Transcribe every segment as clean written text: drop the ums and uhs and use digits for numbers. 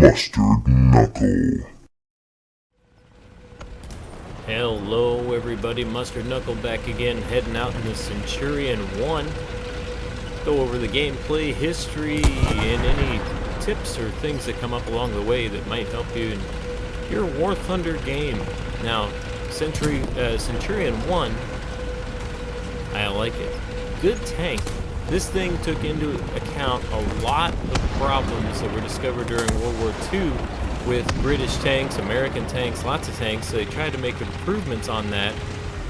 Mustard Knuckle. Hello everybody, Mustard Knuckle back again, heading out in the Centurion-1. Go over the gameplay, history, and any tips or things that come up along the way that might help you in your War Thunder game. Now, Centurion-1, I like it. Good tank. This thing took into account a lot of problems that were discovered during World War II with British tanks, American tanks, lots of tanks. So they tried to make improvements on that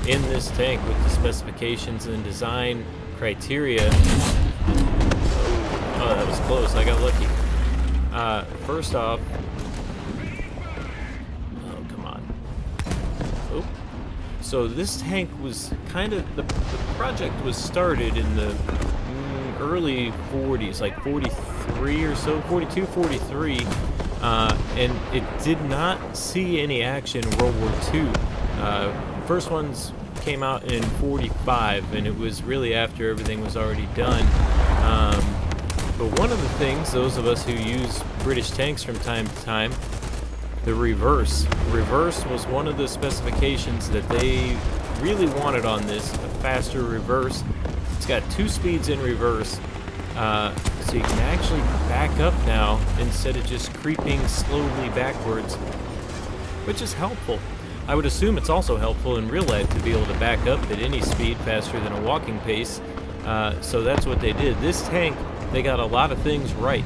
in this tank with the specifications and design criteria. Oh, that was close. I got lucky. First off, oh, come on. Oh. So this tank was kind of, the project was started in the early 40s, like 43 or so, 42, 43. And it did not see any action in World War II. First ones came out in 45, and it was really after everything was already done. But one of the things, those of us who use British tanks from time to time, the reverse. Reverse was one of the specifications that they really wanted on this, a faster reverse. It's got 2 speeds in reverse. So you can actually back up now instead of just creeping slowly backwards, which is helpful. I would assume it's also helpful in real life to be able to back up at any speed faster than a walking pace. So that's what they did. This tank, they got a lot of things right.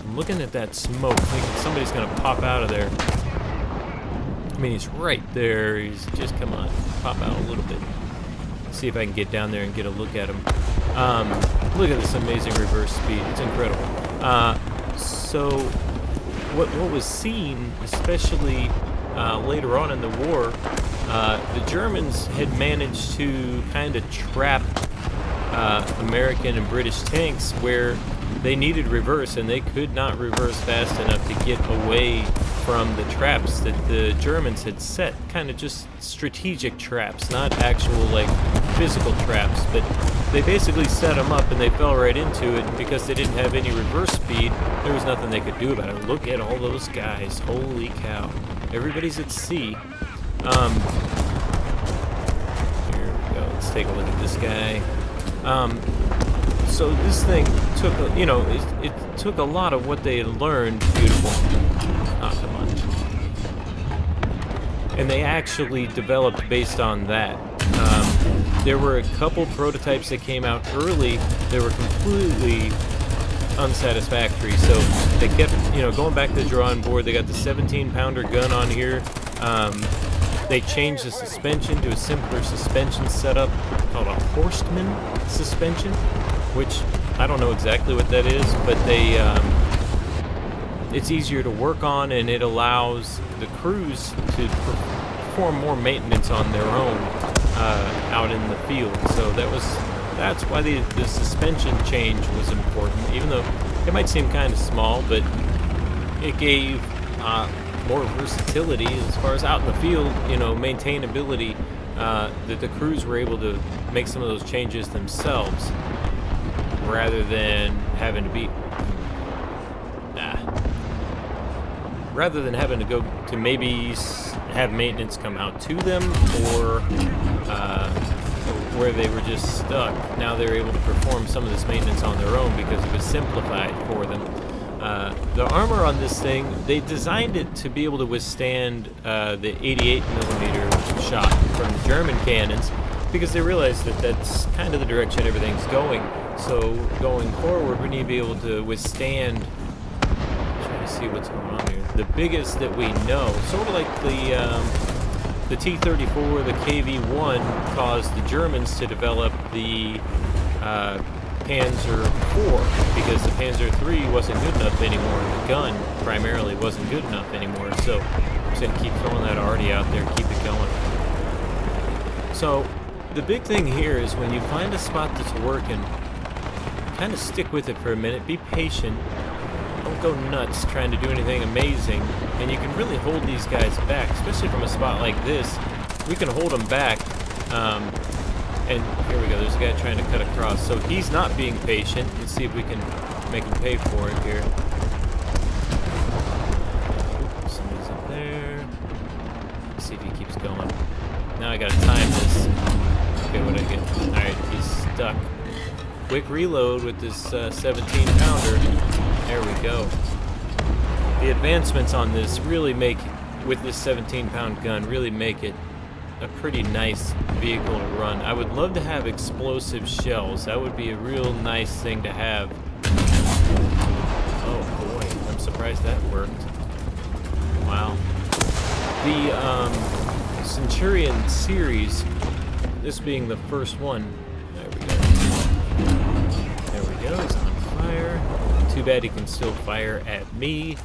I'm looking at that smoke, thinking somebody's going to pop out of there. I mean, he's right there. He's just, come on, pop out a little bit. See if I can get down there and get a look at him. Look at this amazing reverse speed. It's incredible. So what was seen, especially later on in the war, the Germans had managed to kind of trap American and British tanks where they needed reverse, and they could not reverse fast enough to get away from the traps that the Germans had set. Kind of just strategic traps, not actual like physical traps, but they basically set them up and they fell right into it. And because they didn't have any reverse speed, there was nothing they could do about it. Look at all those guys. Holy cow. Everybody's at sea. Here we go. Let's take a look at this guy. So this thing took, it took a lot of what they had learned. Beautiful. Oh, come on. And they actually developed based on that. There were a couple prototypes that came out early that were completely unsatisfactory. So they kept, going back to the drawing board. They got the 17-pounder gun on here. They changed the suspension to a simpler suspension setup called a Horstman suspension, which I don't know exactly what that is, but it's easier to work on, and it allows the crews to perform more maintenance on their own out in the field. So that's why the suspension change was important, even though it might seem kind of small, but it gave more versatility as far as out in the field, maintainability, that the crews were able to make some of those changes themselves rather than having to go to maybe have maintenance come out to them, or where they were just stuck. Now they're able to perform some of this maintenance on their own because it was simplified for them. The armor on this thing, they designed it to be able to withstand the 88mm shot from the German cannons, because they realized that that's kind of the direction everything's going. So going forward, we need to be able to withstand, trying to see what's going on here, the biggest that we know. Sort of like the T-34, the KV-1 caused the Germans to develop the Panzer IV, because the Panzer III wasn't good enough anymore. The gun primarily wasn't good enough anymore. So I'm just going to keep throwing that already out there, keep it going. So the big thing here is when you find a spot that's working, kind of stick with it for a minute, be patient, don't go nuts trying to do anything amazing, and you can really hold these guys back, especially from a spot like this. We can hold them back, and here we go, there's a guy trying to cut across, so he's not being patient. Let's see if we can make him pay for it here. see if he keeps going. Now I gotta time this. Okay, what did I get? Alright, he's stuck. Quick reload with this 17-pounder. There we go. The advancements on this really make, with this 17-pound gun, really make it a pretty nice vehicle to run. I would love to have explosive shells. That would be a real nice thing to have. Oh boy, I'm surprised that worked. Wow. The Centurion series, this being the first one. There we go. There we go, he's on fire. Too bad he can still fire at me.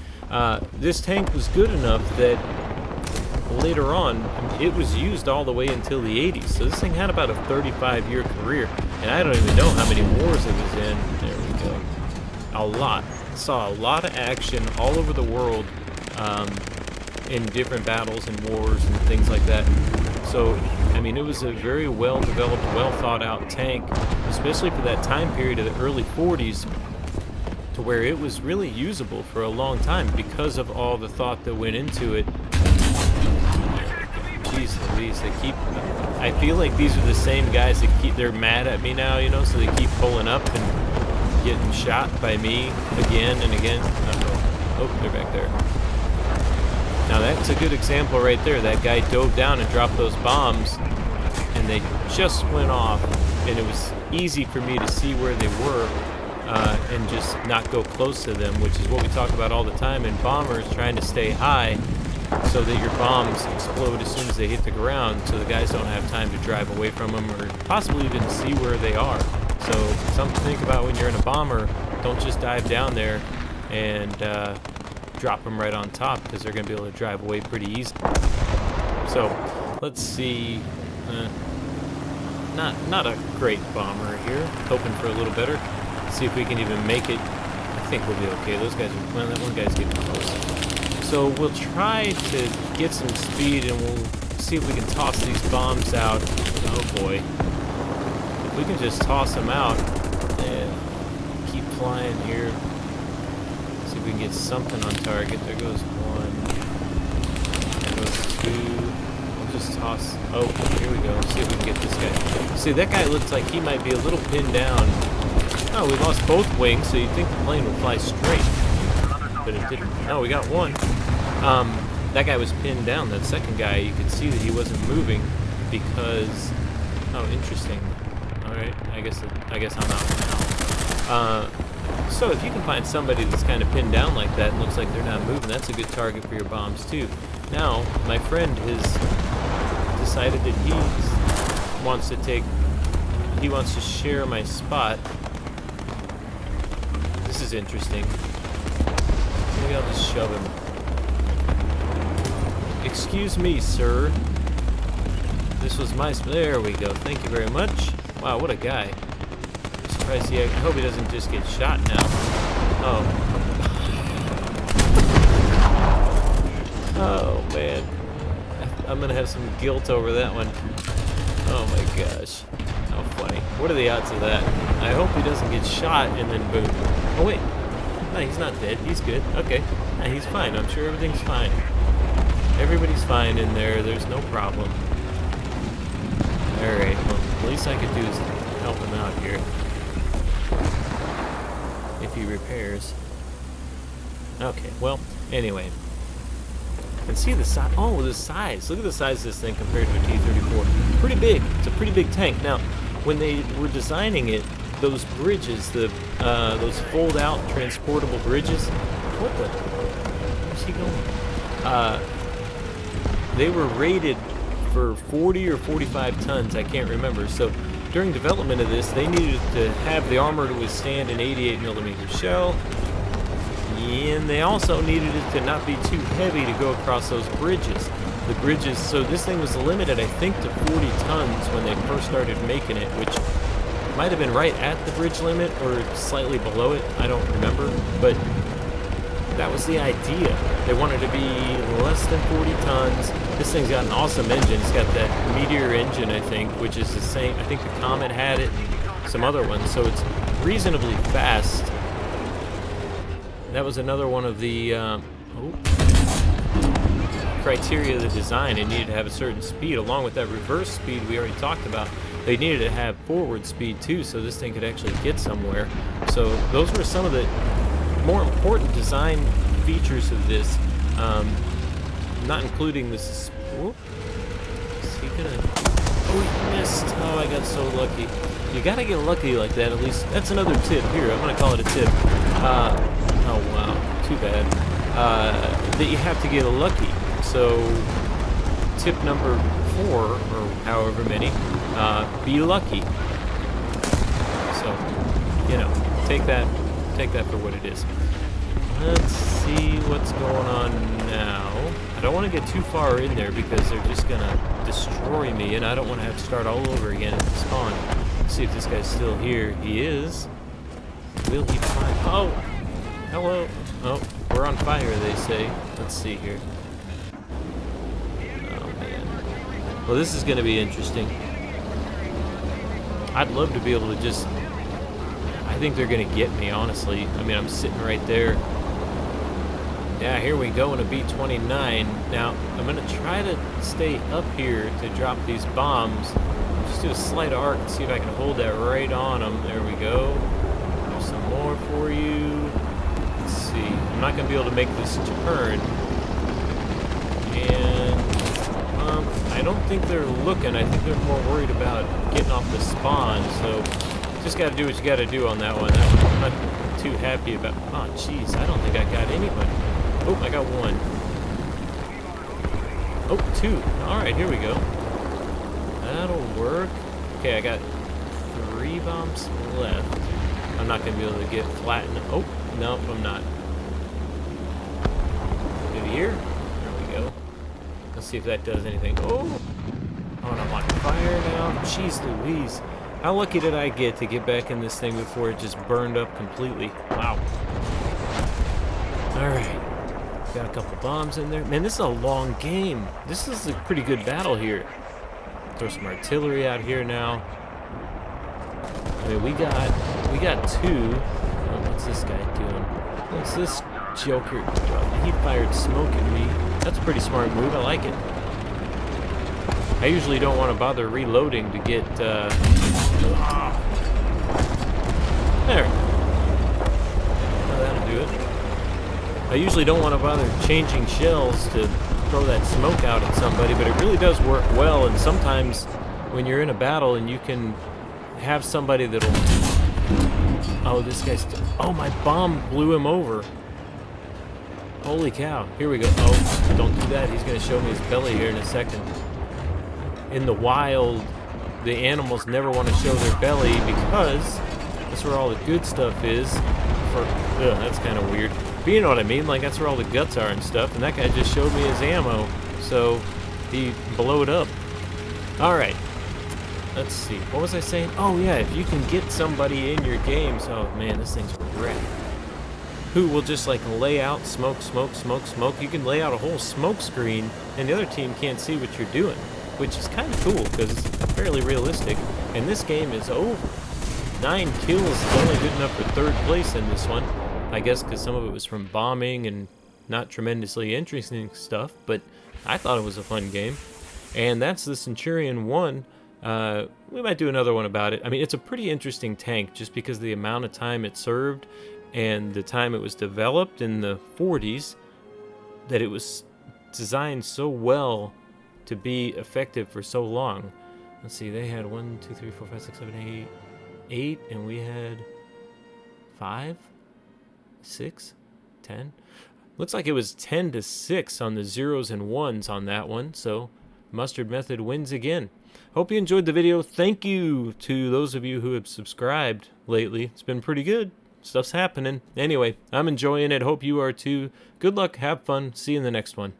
This tank was good enough that later on, it was used all the way until the 80s. So this thing had about a 35-year career. And I don't even know how many wars it was in. There we go. A lot. Saw a lot of action all over the world in different battles and wars and things like that. So, I mean, it was a very well-developed, well-thought-out tank, especially for that time period of the early 40s, to where it was really usable for a long time because of all the thought that went into it. Jeez Louise, they keep... I feel like these are the same guys that keep... They're mad at me now, you know, so they keep pulling up and getting shot by me again and again. Uh-oh. Oh, they're back there. Now that's a good example right there. That guy dove down and dropped those bombs, and they just went off, and it was easy for me to see where they were and just not go close to them, which is what we talk about all the time in bombers, trying to stay high so that your bombs explode as soon as they hit the ground, so the guys don't have time to drive away from them or possibly even see where they are. So something to think about when you're in a bomber. Don't just dive down there and drop them right on top, because they're going to be able to drive away pretty easily. So let's see. Not a great bomber here. Hoping for a little better. See if we can even make it. I think we'll be okay. Those guys are, well, that one guy's getting close. So we'll try to get some speed, and we'll see if we can toss these bombs out. Oh boy. If we can just toss them out and keep flying here. See if we can get something on target. There goes one. There goes two. We'll just toss. Oh, here we go. See if we can get this guy. See, that guy looks like he might be a little pinned down. Oh, we lost both wings, so you'd think the plane would fly straight. But it didn't. Oh, we got one. That guy was pinned down. That second guy, you could see that he wasn't moving because... Oh, interesting. Alright, I guess I'm out now. So if you can find somebody that's kind of pinned down like that and looks like they're not moving, that's a good target for your bombs too. Now, my friend has decided that he wants to share my spot. This is interesting. Maybe I'll just shove him. Excuse me, sir. This was my there we go. Thank you very much. Wow, what a guy. I'm surprised I hope he doesn't just get shot now. Oh. Oh, man. I'm gonna have some guilt over that one. Oh my gosh. How funny. What are the odds of that? I hope he doesn't get shot and then boom. Oh wait. No, he's not dead. He's good. Okay. Yeah, he's fine. I'm sure everything's fine. Everybody's fine in there. There's no problem. Alright. Well, the least I could do is help him out here. If he repairs. Okay. Well, anyway. And see the size. Oh, the size. Look at the size of this thing compared to a T-34. Pretty big. It's a pretty big tank. Now, when they were designing it, those bridges, those fold-out transportable bridges. What the? Where's he going? They were rated for 40 or 45 tons. I can't remember. So during development of this, they needed to have the armor to withstand an 88mm shell. And they also needed it to not be too heavy to go across those bridges. The bridges, so this thing was limited, I think, to 40 tons when they first started making it, which might have been right at the bridge limit or slightly below it. I don't remember, but that was the idea. They wanted to be less than 40 tons. This thing's got an awesome engine. It's got that Meteor engine, I think, which is the same. I think the Comet had it, some other ones, so it's reasonably fast. That was another one of the, criteria of the design. It needed to have a certain speed. Along with that reverse speed we already talked about, they needed to have forward speed too, so this thing could actually get somewhere. So those were some of the more important design features of this, not including this. Whoop. Is he gonna? Oh, he missed. Oh, I got so lucky. You gotta get lucky like that, at least. That's another tip. Here, I'm gonna call it a tip. Oh, wow. Too bad. That you have to get lucky. So, tip number 4, or however many, be lucky. So, you know, take that for what it is. Let's see what's going on now. I don't want to get too far in there because they're just gonna destroy me, and I don't want to have to start all over again at the spawn. Let's see if this guy's still here. He is. Will he find? Oh, hello. Oh, we're on fire, they say. Let's see here. Oh man. Well, this is gonna be interesting. I'd love to be able to just. I think they're gonna get me, honestly. I mean, I'm sitting right there. Yeah, here we go in a B-29. Now, I'm going to try to stay up here to drop these bombs. Just do a slight arc and see if I can hold that right on them. There we go. There's some more for you. Let's see. I'm not going to be able to make this turn. And I don't think they're looking. I think they're more worried about getting off the spawn. So, just got to do what you got to do on that one. I'm not too happy about. Oh, jeez. I don't think I got anybody. Oh, I got 1. Oh, 2. Alright, here we go. That'll work. Okay, I got 3 bombs left. I'm not going to be able to get flattened. Oh, no, I'm not. Maybe here? There we go. Let's see if that does anything. Oh! Oh, and I'm on fire now. Jeez Louise. How lucky did I get to get back in this thing before it just burned up completely? Wow. Alright. Got a couple bombs in there. Man, this is a long game. This is a pretty good battle here. Throw some artillery out here now. I mean, we got 2. Oh, what's this guy doing? What's this joker? He fired smoke at me. That's a pretty smart move. I like it. I usually don't want to bother reloading to get. There. Oh, that'll do it. I usually don't want to bother changing shells to throw that smoke out at somebody, but it really does work well, and sometimes when you're in a battle and you can have somebody that'll... Oh, this guy's... Oh, my bomb blew him over. Holy cow. Here we go. Oh, don't do that. He's going to show me his belly here in a second. In the wild, the animals never want to show their belly because that's where all the good stuff is. Ugh, that's kind of weird. But you know what I mean, like that's where all the guts are and stuff, and that guy just showed me his ammo, so he blowed up. Alright, let's see, what was I saying? Oh yeah, if you can get somebody in your games, oh man, this thing's wrecked, who will just like lay out smoke, smoke, smoke, smoke. You can lay out a whole smoke screen, and the other team can't see what you're doing, which is kind of cool, because it's fairly realistic, and this game is over. 9 kills is only good enough for 3rd place in this one. I guess because some of it was from bombing and not tremendously interesting stuff, but I thought it was a fun game. And that's the Centurion 1. We might do another one about it. I mean, it's a pretty interesting tank just because of the amount of time it served and the time it was developed in the 40s, that it was designed so well to be effective for so long. Let's see, they had 1, 2, 3, 4, 5, 6, 7, 8, and we had 5? 6, 10. Looks like it was 10 to 6 on the 0s and 1s on that one, so Mustard Method wins again. Hope you enjoyed the video. Thank you to those of you who have subscribed lately. It's been pretty good. Stuff's happening. Anyway, I'm enjoying it. Hope you are too. Good luck. Have fun. See you in the next one.